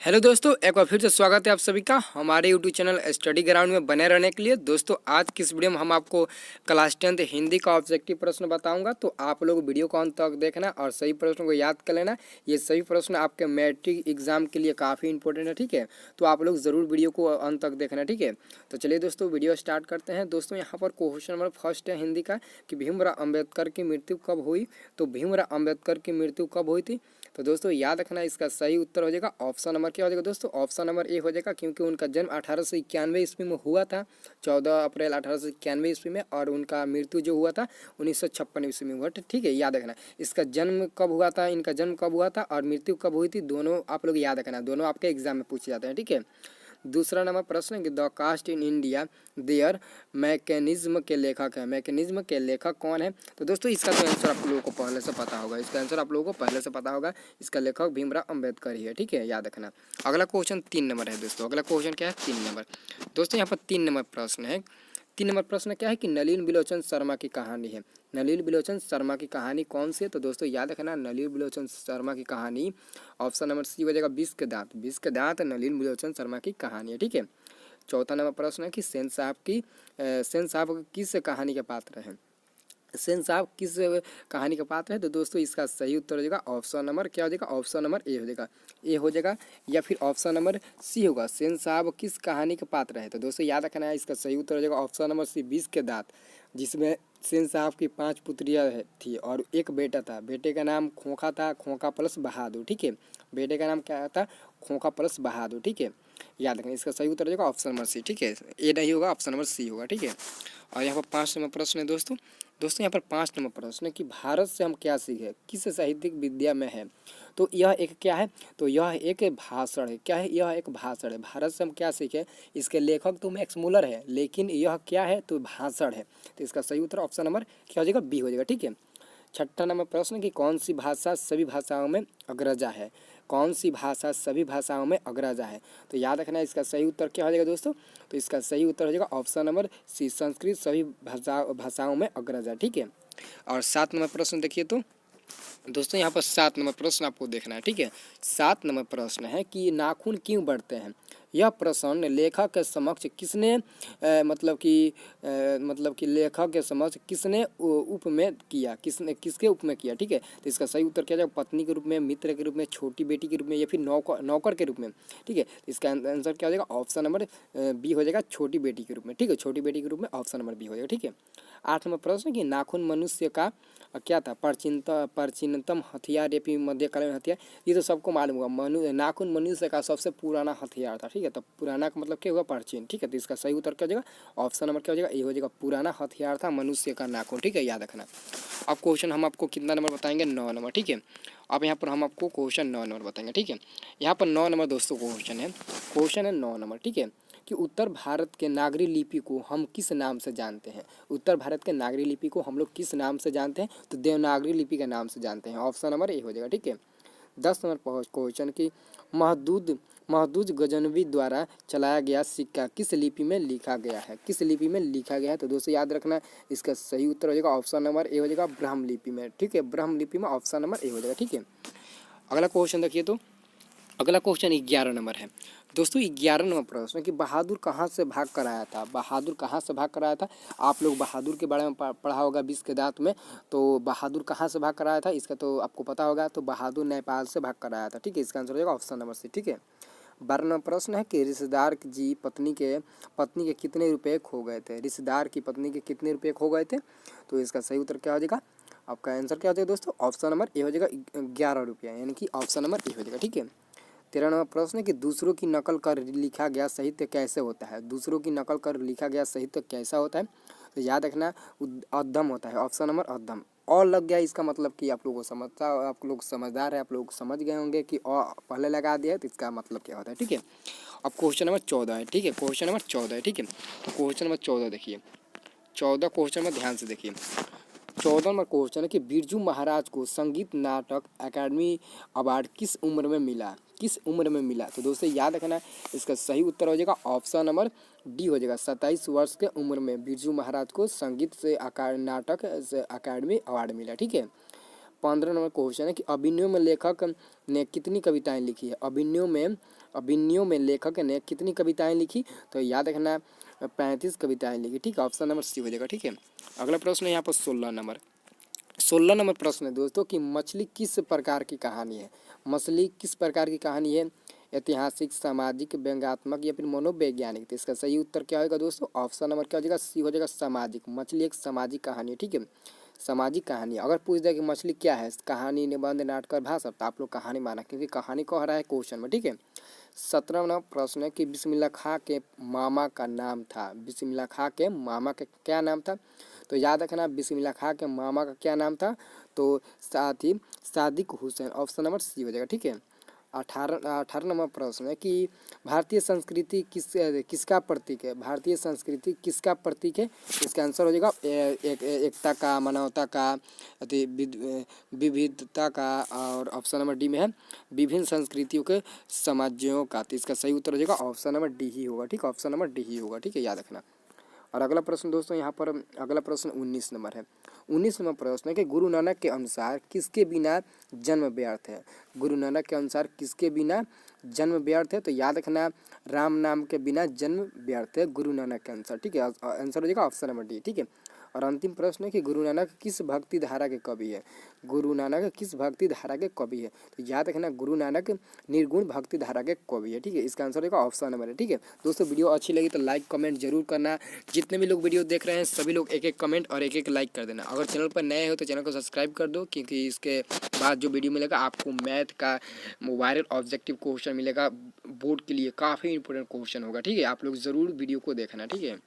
Hello दोस्तों, एक बार फिर से स्वागत है आप सभी का हमारे यूट्यूब चैनल स्टडी ग्राउंड में बने रहने के लिए। दोस्तों आज की इस वीडियो में हम आपको क्लास 10th हिंदी का ऑब्जेक्टिव प्रश्न बताऊंगा, तो आप लोग वीडियो को अंत तक देखना और सही प्रश्नों को याद कर लेना। ये सभी प्रश्न आपके मैट्रिक एग्जाम के लिए काफ़ी इंपॉर्टेंट है, ठीक है। तो आप लोग ज़रूर वीडियो को अंत तक देखना, ठीक है। तो चलिए दोस्तों वीडियो स्टार्ट करते हैं। दोस्तों यहाँ पर क्वेश्चन नंबर फर्स्ट है हिंदी का कि भीमराव अम्बेडकर की मृत्यु कब हुई। तो भीमराव अम्बेडकर की मृत्यु कब हुई थी। तो दोस्तों याद रखना, इसका सही उत्तर हो जाएगा ऑप्शन नंबर क्या हो जाएगा दोस्तों, ऑप्शन नंबर ए हो जाएगा, क्योंकि उनका जन्म 1891 ईस्वी में हुआ था, 14 अप्रैल 1891 ईस्वी में, और उनका मृत्यु जो हुआ था 1956 ईस्वी में हुआ था, ठीक है। याद रखना इसका जन्म कब हुआ था, इनका जन्म कब हुआ था और मृत्यु कब हुई थी, दोनों आप लोग याद रखना, दोनों आपके एग्जाम में पूछे जाते हैं, ठीक है। दूसरा नंबर प्रश्न है कि the caste in India their mechanism के लेखक है। मैकेनिज्म के लेखक कौन है। तो दोस्तों इसका तो आंसर आप लोगों को पहले से पता होगा, इसका आंसर आप लोगों को पहले से पता होगा, इसका लेखक भीमराव अम्बेडकर ही है, ठीक है। याद रखना। अगला क्वेश्चन 3 नंबर है दोस्तों। अगला क्वेश्चन क्या है, 3 नंबर। दोस्तों यहाँ पर 3 नंबर प्रश्न है। 3 नंबर प्रश्न क्या है कि नलिन बिलोचन शर्मा की कहानी है। नलिन बिलोचन शर्मा की कहानी कौन सी है। तो दोस्तों याद रखना, नलिन बिलोचन शर्मा की कहानी ऑप्शन नंबर सी हो जाएगा, विष के दांत। विष के दांत नलिन बिलोचन शर्मा की कहानी है, ठीक है। चौथा नंबर प्रश्न है कि सेन साहब किस कहानी के पात्र हैं। सेन साहब किस कहानी का पात्र है। तो दोस्तों इसका सही उत्तर हो जाएगा ऑप्शन नंबर क्या हो जाएगा, ऑप्शन नंबर ए हो जाएगा, ए हो जाएगा, या फिर ऑप्शन नंबर सी होगा, सेन साहब किस कहानी के पात्र है। तो दोस्तों याद रखना है, इसका सही उत्तर हो जाएगा ऑप्शन नंबर सी, विष के दांत, जिसमें सेन साहब की 5 पुत्रियाँ थी और एक बेटा था। बेटे का नाम खोखा था, खोखा प्लस बहादुर, ठीक है। बेटे का नाम क्या था, खोखा प्लस बहादुर, ठीक है। याद रखना, इसका सही उत्तर हो जाएगा ऑप्शन नंबर सी, ठीक है। ए नहीं होगा, ऑप्शन नंबर सी होगा, ठीक है। और यहाँ पर 5 नंबर प्रश्न है दोस्तों। दोस्तों यहाँ पर 5 नंबर प्रश्न है कि भारत से हम क्या सीखे, किस साहित्यिक विद्या में है। तो यह एक क्या है, तो यह एक भाषण है। क्या है, यह एक भाषण है। भारत से हम क्या सीखे, इसके लेखक तो मैक्स मुलर है, लेकिन यह क्या है, तो भाषण है। तो इसका सही उत्तर ऑप्शन नंबर क्या हो जाएगा, बी हो जाएगा, ठीक है। छठा नंबर प्रश्न कि कौन सी भाषा सभी भाषाओं में अग्रजा है। कौन सी भाषा सभी भाषाओं में अग्रजा है। तो याद रखना इसका सही उत्तर क्या हो जाएगा दोस्तों, तो इसका सही उत्तर हो जाएगा ऑप्शन नंबर सी, संस्कृत सभी भाषाओं में अग्रजा, ठीक है। और 7 नंबर प्रश्न देखिए, तो दोस्तों यहाँ पर 7 नंबर प्रश्न आपको देखना है, ठीक है। 7 नंबर प्रश्न है कि नाखून क्यों बढ़ते हैं। यह प्रश्न लेखक के समक्ष किसने मतलब कि लेखक के समक्ष किसने उप में किया, किसने किसके उप में किया, ठीक है। तो इसका सही उत्तर क्या जाएगा, पत्नी के रूप में, मित्र के रूप में, छोटी बेटी के रूप में, या फिर नौकर के रूप में, ठीक है। इसका आंसर क्या हो जाएगा, ऑप्शन नंबर बी हो जाएगा, छोटी बेटी के रूप में, ठीक है। छोटी बेटी के रूप में ऑप्शन नंबर बी हो जाएगा, ठीक है। 8 नंबर प्रश्न कि नाखून मनुष्य का क्या था, प्राचीनतम हथियार या फिर मध्यकालीन हथियार। ये तो सबको मालूम होगा, नाखून मनुष्य का सबसे पुराना हथियार था, ठीक है। तो पुराना का मतलब क्या होगा, प्राचीन, ठीक है। तो इसका सही उत्तर क्या हो जाएगा, ऑप्शन नंबर क्या हो जाएगा, ये हो जाएगा, पुराना हथियार था मनुष्य का नाखून, ठीक है। याद रखना। अब क्वेश्चन हम आपको कितना नंबर बताएंगे, 9 नंबर, ठीक है। अब यहाँ पर हम आपको क्वेश्चन 9 नंबर बताएंगे, ठीक है। यहाँ पर 9 नंबर दोस्तों क्वेश्चन है 9 नंबर, ठीक है। कि उत्तर भारत के नागरी लिपि को हम किस नाम से जानते हैं। उत्तर भारत के नागरी लिपि को हम लोग किस नाम से जानते हैं, तो देवनागरी लिपि के नाम से जानते हैं, ऑप्शन नंबर ए हो जाएगा, ठीक है। 10 नंबर क्वेश्चन की महदूद गजनवी द्वारा चलाया गया सिक्का किस लिपि में लिखा गया है, किस लिपि में लिखा गया है। तो दोस्तों याद रखना, इसका सही उत्तर हो जाएगा ऑप्शन नंबर ए हो जाएगा, ब्रह्म लिपि में, ठीक है। ब्रह्म लिपि में ऑप्शन नंबर ए हो जाएगा, ठीक है। अगला क्वेश्चन देखिए, तो अगला क्वेश्चन 11 नंबर है दोस्तों। 11 नंबर प्रश्न कि बहादुर कहाँ से भाग कर आया था। बहादुर कहाँ से भाग कर आया था। आप लोग बहादुर के बारे में पढ़ा होगा विष के दांत में। तो बहादुर कहाँ से भाग कर आया था, इसका तो आपको पता होगा। तो बहादुर नेपाल से भाग कर आया था, ठीक है। इसका आंसर हो जाएगा ऑप्शन नंबर सी, ठीक है। 12 नंबर प्रश्न है कि रिश्तेदार जी पत्नी के कितने रुपये खो गए थे। रिश्तेदार की पत्नी के कितने रुपये खो गए थे। तो इसका सही उत्तर क्या हो जाएगा, आपका आंसर क्या हो जाएगा दोस्तों, ऑप्शन नंबर ए हो जाएगा, 11 रुपया, यानी कि ऑप्शन नंबर ए हो जाएगा, ठीक है। 13 नंबर प्रश्न है कि दूसरों की नकल कर लिखा गया साहित्य कैसे होता है। दूसरों की नकल कर लिखा गया साहित्य कैसा होता है। तो याद रखना, अद्धम होता है, ऑप्शन नंबर अद्धम। और लग गया, इसका मतलब कि आप लोगों को आप लोग समझदार है, आप लोग समझ गए होंगे कि और पहले लगा दिया है, तो इसका मतलब क्या होता है, ठीक है। अब क्वेश्चन नंबर 14 है, ठीक है। क्वेश्चन नंबर 14 है, ठीक है। तो क्वेश्चन नंबर 14 देखिए, 14 क्वेश्चन में ध्यान से देखिए। 14 नंबर क्वेश्चन है कि बिरजू महाराज को संगीत नाटक अकादमी अवार्ड किस उम्र में मिला, किस उम्र में मिला। तो दोस्तों याद रखना, इसका सही उत्तर हो जाएगा ऑप्शन नंबर डी हो जाएगा, 27 वर्ष के उम्र में बिरजू महाराज को संगीत से नाटक से अकादमी अवार्ड मिला, ठीक है। 15 नंबर क्वेश्चन है कि अभिनव में लेखक ने कितनी कविताएं लिखी है। अभिनव में लेखक ने कितनी कविताएं लिखी, तो याद रखना 35 कविताएं लिखी। ठीक है, ऑप्शन नंबर सी हो जाएगा। ठीक है, अगला प्रश्न है यहाँ पर 16 नंबर प्रश्न है दोस्तों कि मछली किस प्रकार की कहानी है। मछली किस प्रकार की कहानी है, ऐतिहासिक, सामाजिक, व्यंग्यात्मक या फिर मनोवैज्ञानिक। तो इसका सही उत्तर क्या होगा दोस्तों, ऑप्शन नंबर क्या हो जाएगा, सी हो जाएगा, सामाजिक। मछली एक सामाजिक कहानी है। ठीक है, सामाजिक कहानी। अगर पूछ दे कि मछली क्या है, कहानी, निबंध, नाटक, भाषा, तो आप लोग कहानी माना, क्योंकि कहानी कह रहा है क्वेश्चन में। ठीक है, 17 नंबर प्रश्न है कि बिस्मिल्लाह खां के मामा का नाम था। बिस्मिल्लाह खां के मामा का क्या नाम था, तो याद रखना बिस्मिल्लाह खां के मामा का क्या नाम था, तो साथ ही Sadiq Hussain. Option number C हो जाएगा। ठीक है, 18 नंबर प्रश्न है कि भारतीय संस्कृति किसका प्रतीक है। भारतीय संस्कृति किसका प्रतीक है, इसका आंसर हो जाएगा एकता का, मानवता का, विविधता का, और ऑप्शन नंबर डी में है विभिन्न संस्कृतियों के समाजों का। तो इसका सही उत्तर हो जाएगा ऑप्शन नंबर डी ही होगा। ठीक है, ऑप्शन नंबर डी ही होगा। ठीक है, याद रखना। और अगला प्रश्न दोस्तों यहाँ पर अगला प्रश्न 19 नंबर है। 19 नंबर प्रश्न है कि गुरु नानक के अनुसार किसके बिना जन्म व्यर्थ है। गुरु नानक के अनुसार किसके बिना जन्म व्यर्थ है, तो याद रखना राम नाम के बिना जन्म व्यर्थ है गुरु नानक के अनुसार। ठीक है, आंसर हो जाएगा ऑप्शन नंबर डी। ठीक है, और अंतिम प्रश्न है कि गुरु नानक किस भक्ति धारा के कवि है। गुरु नानक किस भक्ति धारा के कवि है, तो याद रखना गुरु नानक निर्गुण भक्ति धारा के कवि है। ठीक है, इसका आंसर होगा ऑप्शन नंबर है। ठीक है दोस्तों, वीडियो अच्छी लगी तो लाइक कमेंट जरूर करना। जितने भी लोग वीडियो देख रहे हैं सभी लोग एक एक कमेंट और एक एक लाइक कर देना। अगर चैनल पर नए हो तो चैनल को सब्सक्राइब कर दो, क्योंकि इसके बाद जो वीडियो मिलेगा आपको मैथ का वायरल ऑब्जेक्टिव क्वेश्चन मिलेगा। बोर्ड के लिए काफ़ी इंपॉर्टेंट क्वेश्चन होगा। ठीक है, आप लोग ज़रूर वीडियो को देखना। ठीक है।